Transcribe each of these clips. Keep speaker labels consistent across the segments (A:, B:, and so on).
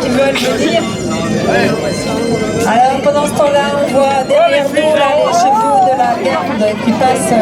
A: qui veulent venir. Alors pendant ce temps-là, on voit derrière nous là, les chevaux de la garde qui passent.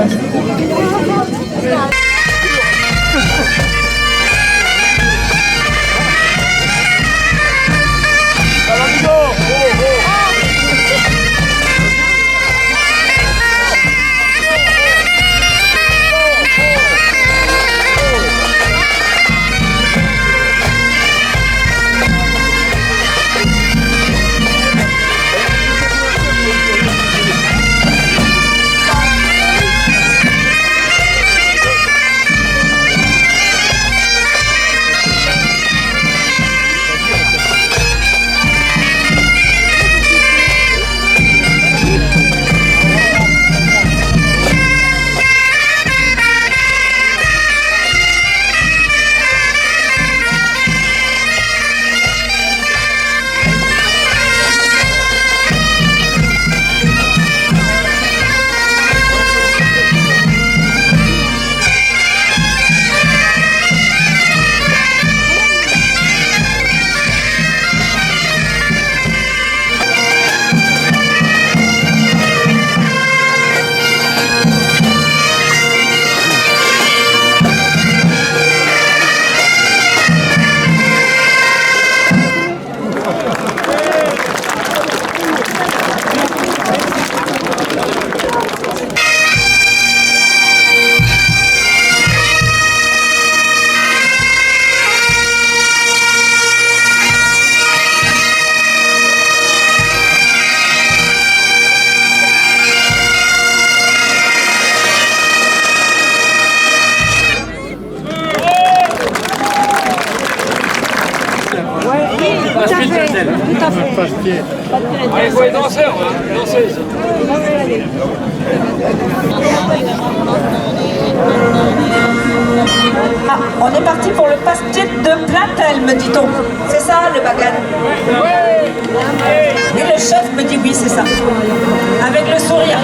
B: Il faut les danseurs, danseuses.
A: Ah, on est parti pour le pastis de Platel, me dit-on. C'est ça le bagan? Et le chef me dit oui, c'est ça. Avec le sourire.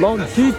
C: Bandit.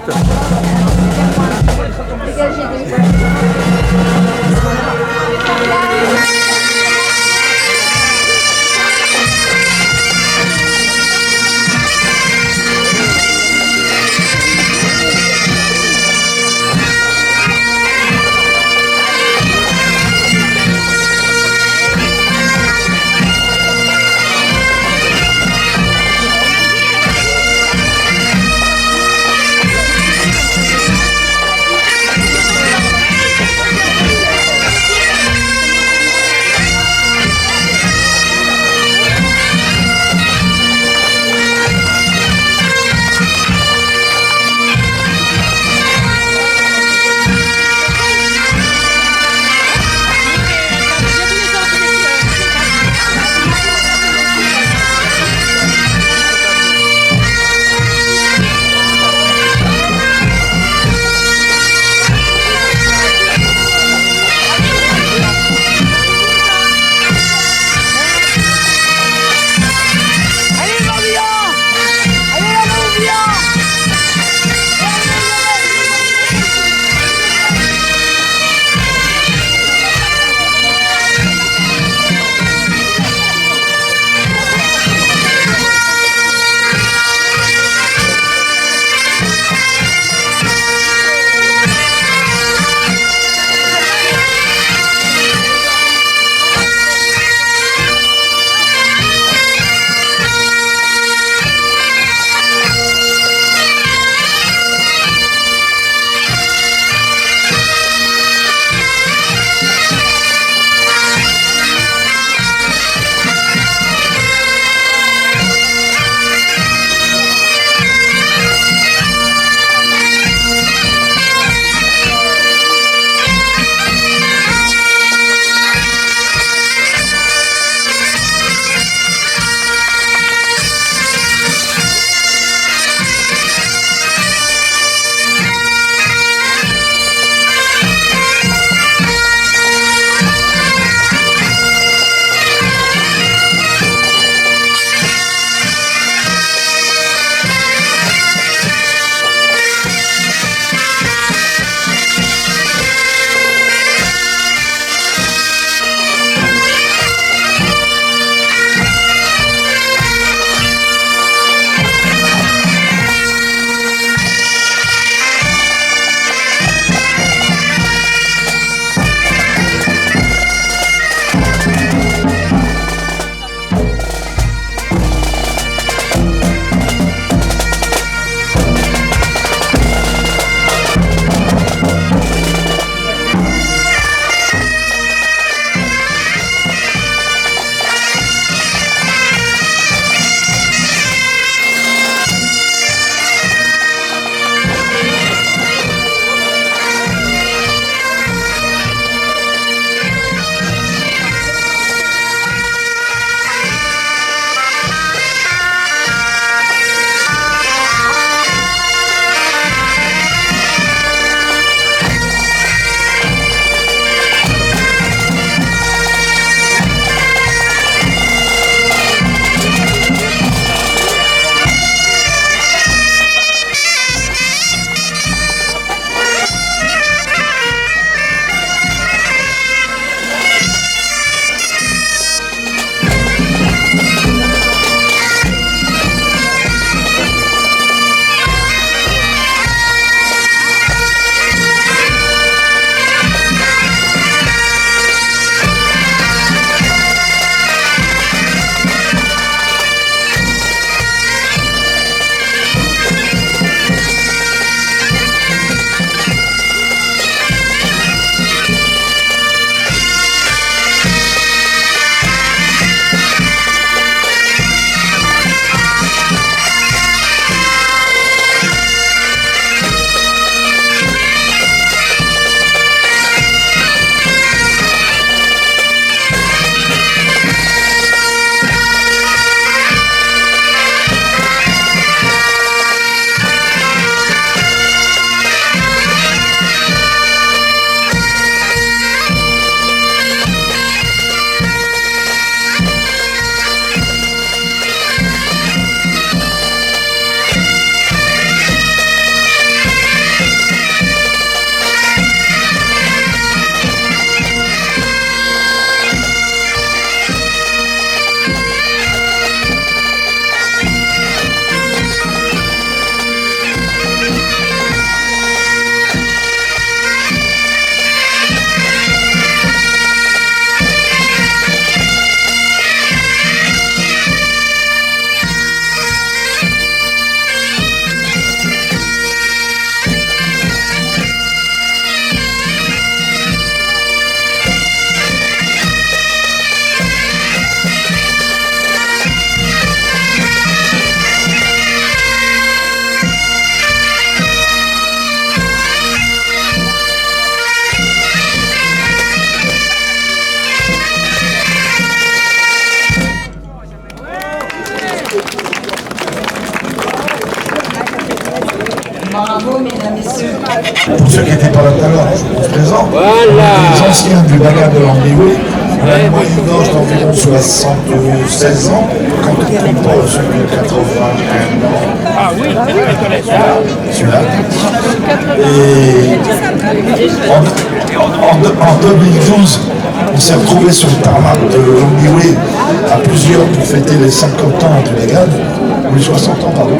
C: Pour ceux qui n'étaient pas là tout à l'heure, on se présente. Les anciens du bagage de l'Ambiway, on a une moyenne d'âge d'environ 76 ans, quand on compte pas ceux de 81 ans.
B: Ah oui, je connais ça.
C: Celui-là. Et en 2012, on s'est retrouvé sur le tarmac de l'Ambiway à plusieurs pour fêter les 50 ans du bagage, ou les 60 ans, pardon.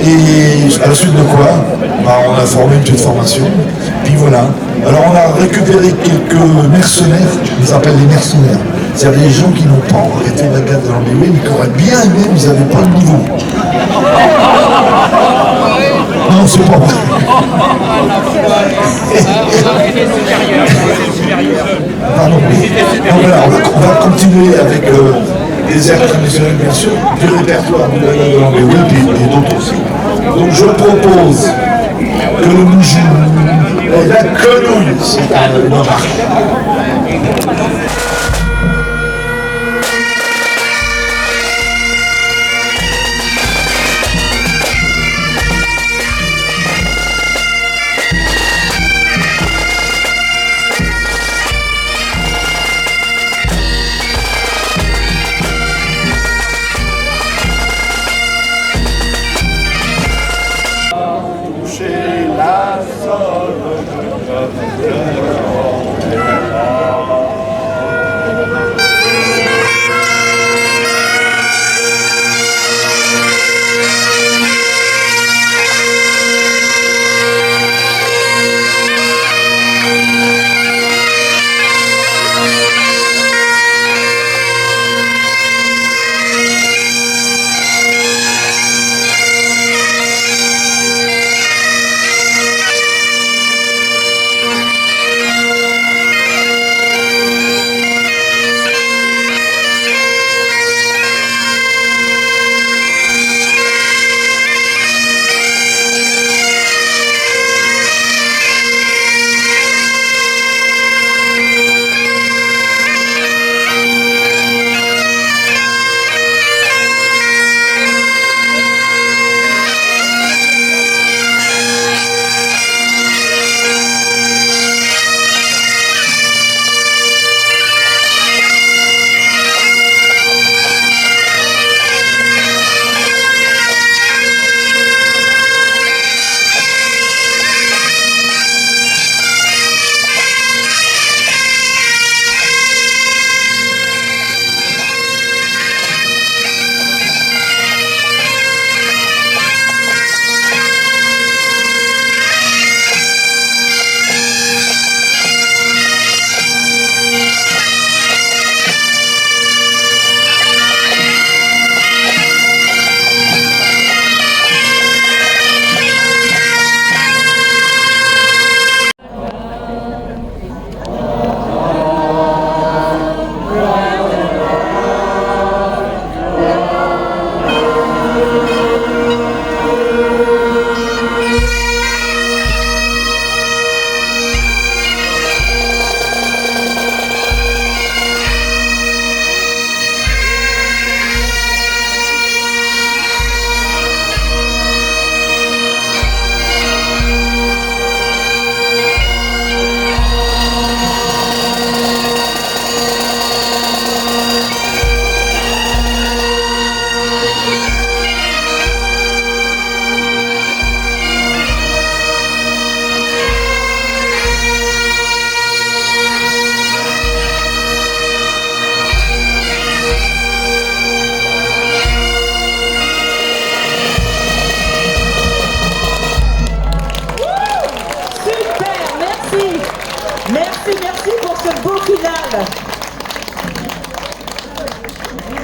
C: Et à la suite de quoi, on a formé une petite formation, puis voilà. Alors on a récupéré quelques mercenaires, on les appelle les mercenaires. C'est-à-dire des gens qui n'ont pas arrêté la gare de l'Ambiway, mais qui auraient bien aimé, mais ils n'avaient pas le niveau. Non, c'est pas vrai. Pardon. Donc voilà, on va continuer avec des airs traditionnels, bien sûr, du répertoire de la gare de l'Ambiway, puis d'autres aussi. Donc je propose que nous jouions la quenouille, c'est une marque.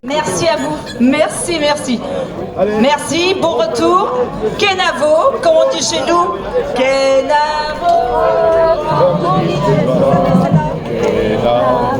A: Merci à vous. Merci, merci. Merci, bon retour. Kenavo, comme on dit chez nous. Kenavo. Kenavo.